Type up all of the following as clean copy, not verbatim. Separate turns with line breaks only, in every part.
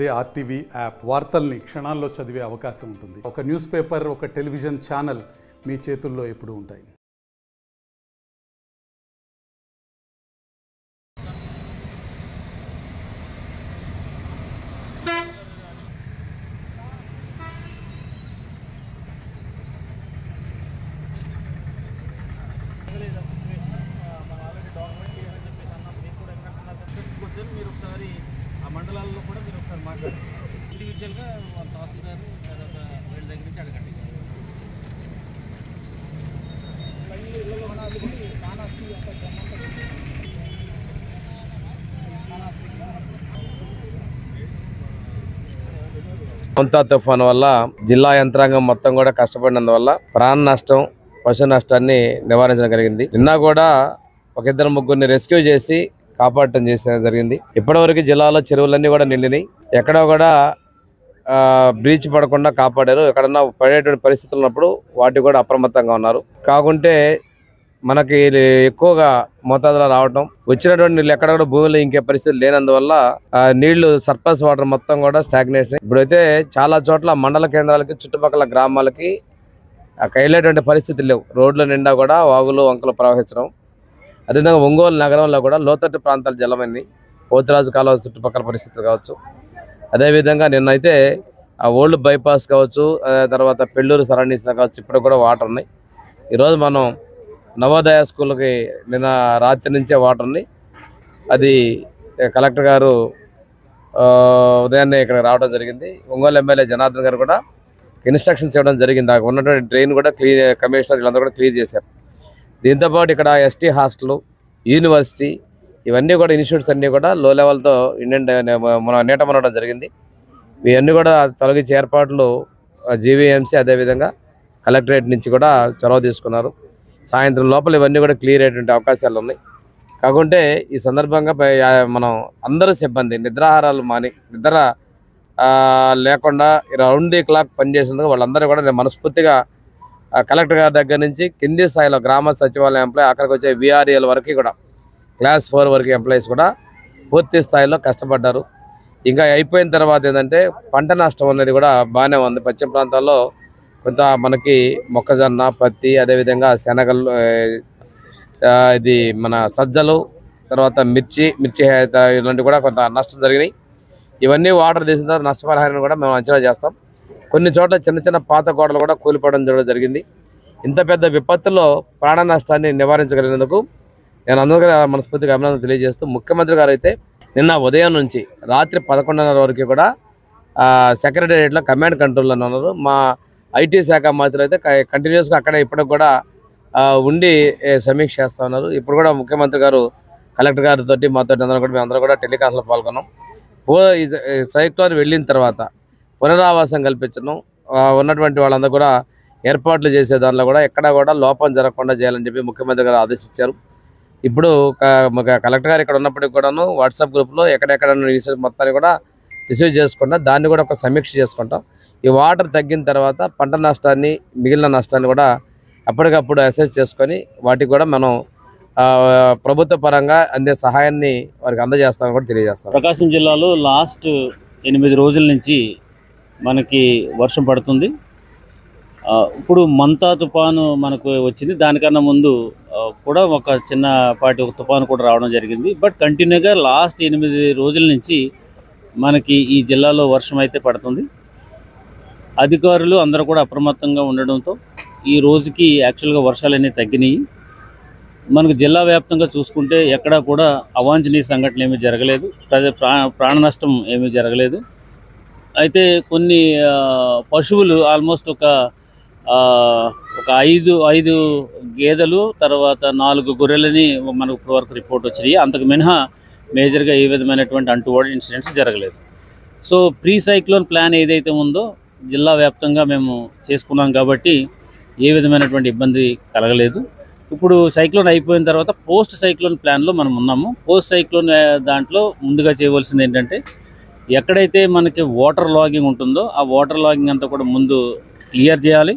అదే RTV app వార్తల్ని క్షణాల్లో చదివే అవకాశం ఉంటుంది. ఒక న్యూస్ పేపర్, ఒక టెలివిజన్ ఛానల్ మీ చేతుల్లో ఎప్పుడూ ఉంటాయి.
మీరు ఒకసారి ఆ మండలాల్లో కూడా మీరు ఒకసారి మాట్లాడండి. ఇండివిజువల్గా వాళ్ళ తహసీల్దార్ తర్వాత వీళ్ళ దగ్గర నుంచి అడగండి.
మొంతా తుఫాను వల్ల జిల్లా యంత్రాంగం మొత్తం కూడా కష్టపడినందువల్ల ప్రాణ నష్టం, పశు నష్టాన్ని నివారించడం జరిగింది. నిన్న కూడా ఒక ఇద్దరు ముగ్గురిని రెస్క్యూ చేసి కాపాడటం జరిగింది. ఇప్పటివరకు జిల్లాలో చెరువులన్నీ కూడా నిండినాయి. ఎక్కడ కూడా బ్రీచ్ పడకుండా కాపాడారు. ఎక్కడన్నా పడేటువంటి పరిస్థితులు ఉన్నప్పుడు వాటి కూడా అప్రమత్తంగా ఉన్నారు. కాకుంటే మనకి ఎక్కువగా మోతాదులో రావటం, వచ్చినటువంటి నీళ్ళు ఎక్కడ కూడా భూమిలో ఇంకే పరిస్థితి లేనందువల్ల నీళ్లు సర్ప్లస్ వాటర్ మొత్తం కూడా స్టాగ్నేషన్. ఇప్పుడైతే చాలా చోట్ల మండల కేంద్రాలకి చుట్టుపక్కల గ్రామాలకి వెళ్ళేటువంటి పరిస్థితులు లేవు. రోడ్ల నిండా కూడా వాగులు వంకలు ప్రవహించడం. అదేవిధంగా ఒంగోలు నగరంలో కూడా లోతట్టు ప్రాంతాలు జలమైనవి. పోతురాజు కాలువ చుట్టుపక్కల పరిస్థితులు కావచ్చు. అదేవిధంగా నిన్నైతే ఆ ఓల్డ్ బైపాస్ కావచ్చు, తర్వాత పెళ్ళూరు సరౌండింగ్స్లో కావచ్చు, ఇప్పుడు కూడా వాటర్ ఉన్నాయి. ఈరోజు మనం నవోదయ స్కూల్కి నిన్న రాత్రి నుంచే వాటర్ ఉన్నాయి. అది కలెక్టర్ గారు ఉదయాన్నే ఇక్కడ రావడం జరిగింది. ఒంగోలు ఎమ్మెల్యే జనార్దన్ గారు కూడా ఇన్స్ట్రక్షన్స్ ఇవ్వడం జరిగింది. అక్కడ ఉన్నటువంటి డ్రైన్ కూడా కమిషనర్ వీళ్ళందరూ కూడా క్లియర్ చేశారు. దీంతోపాటు ఇక్కడ ఎస్టీ హాస్టల్, యూనివర్సిటీ, ఇవన్నీ కూడా ఇన్స్టిట్యూట్స్ అన్నీ కూడా లో లెవెల్తో నీట మునగడం జరిగింది. ఇవన్నీ కూడా తొలగించే ఏర్పాట్లు జీవీఎంసీ అదేవిధంగా కలెక్టరేట్ నుంచి కూడా చొరవ తీసుకున్నారు. సాయంత్రం లోపల ఇవన్నీ కూడా క్లియర్ అయ్యేటువంటి అవకాశాలు ఉన్నాయి. కాకుంటే ఈ సందర్భంగా మనం అందరూ సిబ్బంది నిద్రాహారాలు మాని నిద్ర లేకుండా రౌండ్ ది క్లాక్ పనిచేసేందుకు వాళ్ళందరూ కూడా నేను మనస్ఫూర్తిగా కలెక్టర్ గారి దగ్గర నుంచి కింది స్థాయిలో గ్రామ సచివాలయ ఎంప్లాయీ అక్కడికి వచ్చే విఆర్ఏల వరకు కూడా క్లాస్ 4 వరకు ఎంప్లాయీస్ కూడా పూర్తి స్థాయిలో కష్టపడ్డారు. ఇంకా అయిపోయిన తర్వాత ఏంటంటే పంట నష్టం అనేది కూడా బాగానే ఉంది. పశ్చిమ ప్రాంతాల్లో కొంత మనకి మొక్కజొన్న, పత్తి, అదేవిధంగా శనగలు, ఇది మన సజ్జలు, తర్వాత మిర్చి ఇలాంటివి కూడా కొంత నష్టం జరిగినాయి. ఇవన్నీ వాటర్ తీసిన తర్వాత నష్టపరిహారాన్ని కూడా మేము అంచనా చేస్తాం. కొన్ని చోట్ల చిన్న చిన్న పాత గోడలు కూడా కూలిపోవడం జరిగింది. ఇంత పెద్ద విపత్తులో ప్రాణ నష్టాన్ని నివారించగలిగినందుకు నేను అందరికీ మనస్ఫూర్తిగా అభినందనలు తెలియజేస్తూ, ముఖ్యమంత్రి గారు అయితే నిన్న ఉదయం నుంచి రాత్రి 11:30 వరకు కూడా సెక్రటేరియట్లో కమాండ్ కంట్రోల్లో ఉన్నారు. మా ఐటీ శాఖ మంత్రులు అయితే కంటిన్యూస్గా అక్కడే ఇప్పటికి కూడా ఉండి సమీక్ష చేస్తూ ఉన్నారు. ఇప్పుడు కూడా ముఖ్యమంత్రి గారు కలెక్టర్ గారితో మాతో మేమందరం కూడా టెలికాన్ఫరెన్స్లో పాల్గొన్నాం. సైక్లోన్ వెళ్ళిన తర్వాత పునరావాసం కల్పించడం, ఉన్నటువంటి వాళ్ళందరూ కూడా ఏర్పాట్లు చేసే దానిలో కూడా ఎక్కడా కూడా లోపం జరగకుండా చేయాలని చెప్పి ముఖ్యమంత్రి గారు ఆదేశించారు. ఇప్పుడు కలెక్టర్ గారు ఇక్కడ ఉన్నప్పటికీ కూడాను వాట్సాప్ గ్రూప్లో ఎక్కడెక్కడ మొత్తాన్ని కూడా రిసీవ్ చేసుకుంటా దాన్ని కూడా ఒక సమీక్ష చేసుకుంటాం. ఈ వాటర్ తగ్గిన తర్వాత పంట నష్టాన్ని, మిగిలిన నష్టాన్ని కూడా అప్పటికప్పుడు అసెస్ చేసుకొని వాటికి కూడా మనం ప్రభుత్వ పరంగా అందే సహాయాన్ని వారికి అందజేస్తామని కూడా తెలియజేస్తాం.
ప్రకాశం జిల్లాలో లాస్ట్ 8 రోజుల నుంచి మనకి వర్షం పడుతుంది. ఇప్పుడు మంతా తుఫాను మనకు వచ్చింది. దానికన్నా ముందు కూడా ఒక చిన్నపాటి తుఫాను కూడా రావడం జరిగింది. బట్ కంటిన్యూగా లాస్ట్ 8 రోజుల నుంచి మనకి ఈ జిల్లాలో వర్షం అయితే పడుతుంది. అధికారులు అందరూ కూడా అప్రమత్తంగా ఉండడంతో ఈ రోజుకి యాక్చువల్గా వర్షాలన్నీ తగ్గినాయి. మనకు జిల్లా వ్యాప్తంగా చూసుకుంటే ఎక్కడా కూడా అవాంఛనీయ సంఘటనలు ఏమీ జరగలేదు. ప్రాణ నష్టం ఏమీ జరగలేదు. అయితే కొన్ని పశువులు ఆల్మోస్ట్ ఒక 5 గేదెలు, తర్వాత 4 గొర్రెలని మనకు ఇప్పటివరకు రిపోర్ట్ వచ్చినాయి. అంతకు మినహా మేజర్గా ఏ విధమైనటువంటి అంటువర్డ్ ఇన్సిడెంట్స్ జరగలేదు. సో ప్రీ సైక్లోన్ ప్లాన్ ఏదైతే ఉందో జిల్లా వ్యాప్తంగా మేము చేసుకున్నాం కాబట్టి ఏ విధమైనటువంటి ఇబ్బంది కలగలేదు. ఇప్పుడు సైక్లోన్ అయిపోయిన తర్వాత పోస్ట్ సైక్లోన్ ప్లాన్లో మనం ఉన్నాము. పోస్ట్ సైక్లోన్ దాంట్లో ముందుగా చేయవలసింది ఏంటంటే ఎక్కడైతే మనకి వాటర్ లాగింగ్ ఉంటుందో ఆ వాటర్ లాగింగ్ అంతా కూడా ముందు క్లియర్ చేయాలి.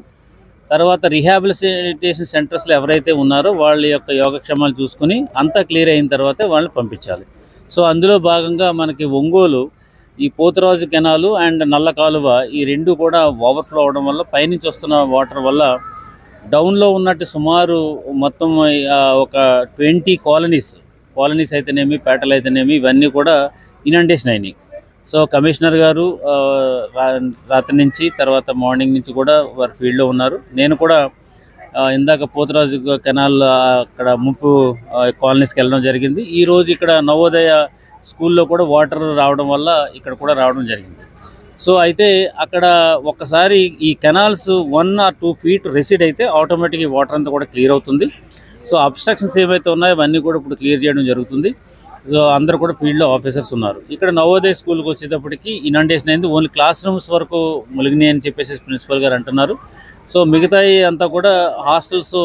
తర్వాత రీహాబిలిటేషన్ సెంటర్స్లో ఎవరైతే ఉన్నారో వాళ్ళ యొక్క యోగక్షేమాలు చూసుకుని అంతా క్లియర్ అయిన తర్వాత వాళ్ళని పంపించాలి. సో అందులో భాగంగా మనకి ఒంగోలు ఈ పోతురాజు కెనాలు అండ్ నల్ల కాలువ ఈ రెండు కూడా ఓవర్ఫ్లో అవడం వల్ల పైనుంచి వస్తున్న వాటర్ వల్ల డౌన్లో ఉన్నట్టు సుమారు మొత్తం ఒక 20 కాలనీస్ అయితేనేమి, పేటలు అయితేనేమి, ఇవన్నీ కూడా ఇనండేషన్ అయినాయి. సో కమిషనర్ గారు రాత్రి నుంచి తర్వాత మార్నింగ్ నుంచి కూడా వారు ఫీల్డ్లో ఉన్నారు. నేను కూడా ఇందాక పోతురాజు కెనాల్ అక్కడ ముంపు కాలనీస్కి వెళ్ళడం జరిగింది. ఈరోజు ఇక్కడ నవోదయ స్కూల్లో కూడా వాటర్ రావడం వల్ల ఇక్కడ కూడా రావడం జరిగింది. సో అయితే అక్కడ ఒక్కసారి ఈ కెనాల్స్ 1 or 2 feet రెసిడ్ అయితే ఆటోమేటిక్గా వాటర్ అంతా కూడా క్లియర్ అవుతుంది. సో అబ్స్ట్రక్షన్స్ ఏవైతే ఉన్నాయో అవన్నీ కూడా ఇప్పుడు క్లియర్ చేయడం జరుగుతుంది. సో అందరూ కూడా ఫీల్డ్లో ఆఫీసర్స్ ఉన్నారు. ఇక్కడ నవోదయ స్కూల్కి వచ్చేటప్పటికి ఇనండేషన్ అయింది. ఓన్లీ క్లాస్ రూమ్స్ వరకు ములిగినాయి అని చెప్పేసి ప్రిన్సిపల్ గారు అంటున్నారు. సో మిగతాయి అంతా కూడా హాస్టల్స్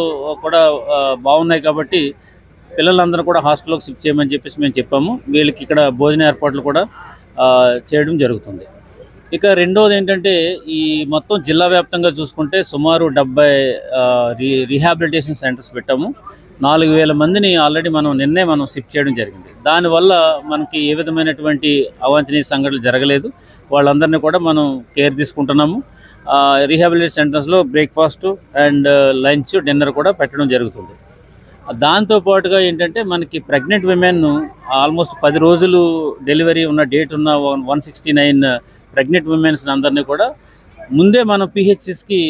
కూడా బాగున్నాయి కాబట్టి పిల్లలందరూ కూడా హాస్టల్లోకి షిఫ్ట్ చేయమని చెప్పేసి మేము చెప్పాము. వీళ్ళకి ఇక్కడ భోజన ఏర్పాట్లు కూడా చేయడం జరుగుతుంది. ఇక రెండోది ఏంటంటే ఈ మొత్తం జిల్లా వ్యాప్తంగా చూసుకుంటే సుమారు 70 రీహాబిలిటేషన్ సెంటర్స్ పెట్టాము. 4,000 మందిని ఆల్రెడీ నిన్నే షిఫ్ట్ చేయడం జరిగింది. దానివల్ల మనకి ఏ విధమైనటువంటి అవాంఛనీయ సంఘటనలు జరగలేదు. వాళ్ళందరినీ కూడా మనం కేర్ తీసుకుంటున్నాము. రీహాబిలిటేషన్ సెంటర్స్లో బ్రేక్ఫాస్ట్ అండ్ లంచ్, డిన్నర్ కూడా పెట్టడం జరుగుతుంది. దాంతోపాటుగా ఏంటంటే మనకి ప్రెగ్నెంట్ విమెన్ ఆల్మోస్ట్ 10 రోజులు డెలివరీ ఉన్న డేట్ ఉన్న 169 ప్రెగ్నెంట్ విమెన్స్ అందరినీ కూడా ముందే మనం పిహెచ్సిస్కి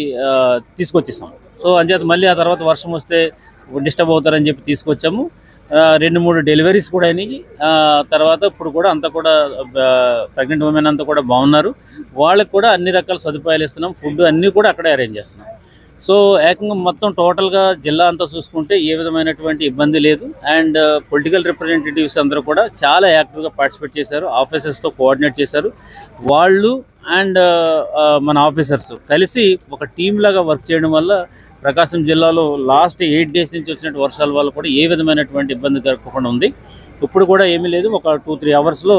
తీసుకొచ్చేస్తాం. సో అంచేత మళ్ళీ ఆ తర్వాత వర్షం వస్తే డిస్టర్బ్ అవుతారని చెప్పి తీసుకొచ్చాము. 2-3 డెలివరీస్ కూడా అయినాయి. తర్వాత ఇప్పుడు కూడా అంతా కూడా ప్రెగ్నెంట్ ఉమెన్ అంతా కూడా బాగున్నారు. వాళ్ళకి కూడా అన్ని రకాల సదుపాయాలు ఇస్తున్నాం. ఫుడ్ అన్నీ కూడా అక్కడే అరేంజ్ చేస్తున్నాం. సో ఏకంగా మొత్తం టోటల్గా జిల్లా అంతా చూసుకుంటే ఏ విధమైనటువంటి ఇబ్బంది లేదు. అండ్ పొలిటికల్ రిప్రజెంటేటివ్స్ అందరూ కూడా చాలా యాక్టివ్గా పార్టిసిపేట్ చేశారు. ఆఫీసర్స్తో కోఆర్డినేట్ చేశారు. వాళ్ళు అండ్ మన ఆఫీసర్స్ కలిసి ఒక టీం లాగా వర్క్ చేయడం వల్ల ప్రకాశం జిల్లాలో లాస్ట్ 8 days నుంచి వచ్చినట్టు వర్షాల వల్ల కూడా ఏ విధమైనటువంటి ఇబ్బంది జరగకుండా ఉంది. ఇప్పుడు కూడా ఏమీ లేదు. ఒక 2-3 అవర్స్లో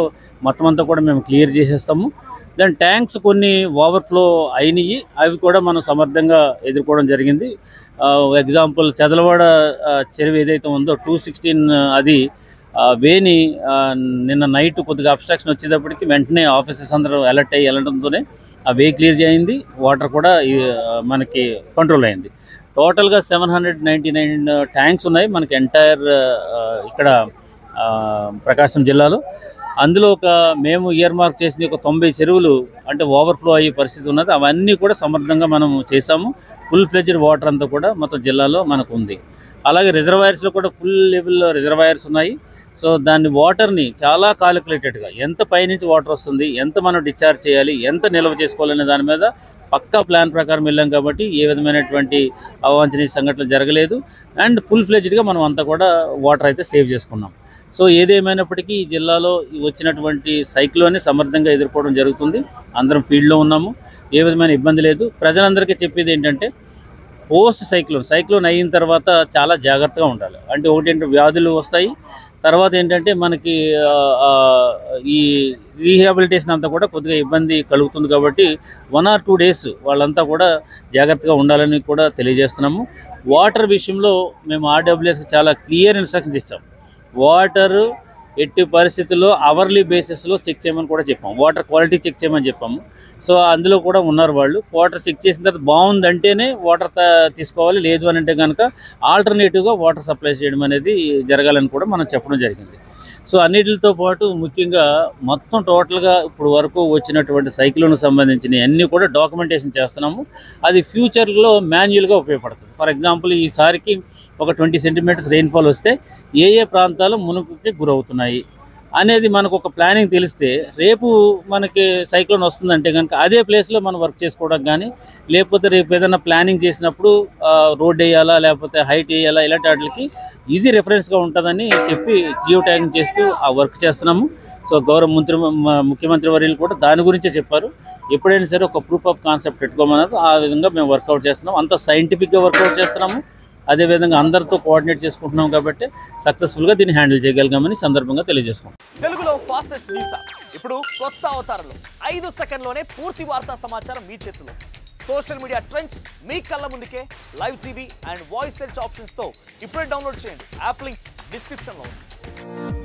మొత్తం అంతా కూడా మేము క్లియర్ చేసేస్తాము. దాని ట్యాంక్స్ కొన్ని ఓవర్ఫ్లో అయినాయి. అవి కూడా మనం సమర్థంగా ఎదుర్కోవడం జరిగింది. ఎగ్జాంపుల్ చదలవాడ చెరువు ఏదైతే ఉందో 216 అది వేని నిన్న నైట్ కొద్దిగా అబ్స్ట్రక్షన్ వచ్చేటప్పటికి వెంటనే ఆఫీసర్స్ అందరూ అలర్ట్ అయ్యి వెళ్ళడంతోనే ఆ వే క్లియర్ చేయింది. వాటర్ కూడా మనకి కంట్రోల్ అయింది. టోటల్గా 799 ట్యాంక్స్ ఉన్నాయి మనకి ఎంటైర్ ఇక్కడ ప్రకాశం జిల్లాలో. అందులో మేము ఇయర్ మార్క్ చేసిన 90 చెరువులు అంటే ఓవర్ఫ్లో అయ్యే పరిస్థితి ఉన్నది. అవన్నీ కూడా సమర్థంగా మనం చేసాము. ఫుల్ ఫ్లెడ్జ్డ్ వాటర్ అంతా కూడా మొత్తం జిల్లాలో మనకు ఉంది. అలాగే రిజర్వాయర్స్లో కూడా ఫుల్ లెవెల్ రిజర్వాయర్స్ ఉన్నాయి. సో దాన్ని వాటర్ని చాలా కాలిక్యులేటెడ్గా ఎంత పైనుంచి వాటర్ వస్తుంది, ఎంత మనం డిశ్చార్జ్ చేయాలి, ఎంత నిల్వ చేసుకోవాలనే దాని మీద పక్కా ప్లాన్ ప్రకారం వెళ్ళాం కాబట్టి ఏ విధమైనటువంటి అవాంఛనీయ సంఘటనలు జరగలేదు. అండ్ ఫుల్ ఫ్లెడ్జ్డ్గా మనం అంతా కూడా వాటర్ అయితే సేవ్ చేసుకున్నాం. సో ఏదేమైనప్పటికీ ఈ జిల్లాలో వచ్చినటువంటి సైక్లోన్ని సమర్థంగా ఎదుర్కోవడం జరుగుతుంది. అందరం ఫీల్డ్లో ఉన్నాము. ఏ విధమైన ఇబ్బంది లేదు. ప్రజలందరికీ చెప్పేది ఏంటంటే పోస్ట్ సైక్లోన్ అయిన తర్వాత చాలా జాగ్రత్తగా ఉండాలి. అంటే ఒకటి వ్యాధులు వస్తాయి. తర్వాత ఏంటంటే మనకి ఈ రీహాబిలిటేషన్ అంతా కూడా కొద్దిగా ఇబ్బంది కలుగుతుంది కాబట్టి 1 or 2 days వాళ్ళంతా కూడా జాగ్రత్తగా ఉండాలని కూడా తెలియజేస్తున్నాము. వాటర్ విషయంలో మేము ఆర్డబ్ల్యూఎస్కి చాలా క్లియర్ ఇన్స్ట్రక్షన్స్ ఇచ్చాము. వాటర్ ఎట్టి పరిస్థితుల్లో అవర్లీ బేసిస్లో చెక్ చేయమని కూడా చెప్పాము. వాటర్ క్వాలిటీ చెక్ చేయమని చెప్పాము. సో అందులో కూడా ఉన్నారు వాళ్ళు. వాటర్ చెక్ చేసిన తర్వాత బాగుందంటేనే వాటర్ తీసుకోవాలి. లేదు అని అంటే కనుక ఆల్టర్నేటివ్గా వాటర్ సప్లై చేయడం అనేది జరగాలని కూడా మనం చెప్పడం జరిగింది. సో అన్నిటితో పాటు ముఖ్యంగా మొత్తం టోటల్గా ఇప్పుడు వరకు వచ్చినటువంటి సైక్లోన్కి సంబంధించిన అన్నీ కూడా డాక్యుమెంటేషన్ చేస్తున్నాము. అది ఫ్యూచర్లో మాన్యువల్గా ఉపయోగపడుతుంది. ఫర్ ఎగ్జాంపుల్ ఈసారికి ఒక 20 centimeters రెయిన్ఫాల్ వస్తే ఏ ప్రాంతాలు మునుగుకి గురవుతున్నాయి అనేది మనకు ఒక ప్లానింగ్ తెలిస్తే రేపు మనకి సైక్లోన్ వస్తుందంటే కనుక అదే ప్లేస్లో మనం వర్క్ చేసుకోవడం కానీ, లేకపోతే రేపు ఏదైనా ప్లానింగ్ చేసినప్పుడు రోడ్ వేయాలా లేకపోతే హైట్ వేయాలా ఇలాంటి వాటికి ఇది రెఫరెన్స్గా ఉంటుందని చెప్పి జియో ట్యాగింగ్ చేస్తూ ఆ వర్క్ చేస్తున్నాము. సో గౌరవ ముఖ్యమంత్రి వర్యులు కూడా దాని గురించే చెప్పారు. ఎప్పుడైనా సరే ఒక ప్రూఫ్ ఆఫ్ కాన్సెప్ట్ పెట్టుకోమన్నారు. ఆ విధంగా మేము వర్కౌట్ చేస్తున్నాం. అంత సైంటిఫిక్గా వర్కౌట్ చేస్తున్నాము. అదేవిధంగా అందరితో కోఆర్డినేట్ చేసుకుంటున్నాం కాబట్టి సక్సెస్ఫుల్గా దీన్ని హ్యాండిల్ చేయగలిగామని సందర్భంగా తెలియజేసుకుంటాం.
తెలుగులో ఫాస్టెస్ట్ న్యూస్ ఇప్పుడు కొత్త అవతారంలో 5 సెకండ్లోనే పూర్తి వార్తా సమాచారం మీ చేతిలో. సోషల్ మీడియా ట్రెండ్స్ మీ కళ్ళ ముందుకే live TV and voice search ఆప్షన్స్తో ఇప్పుడే డౌన్లోడ్ చేయండి. యాప్ లింక్ డిస్క్రిప్షన్లో ఉంది.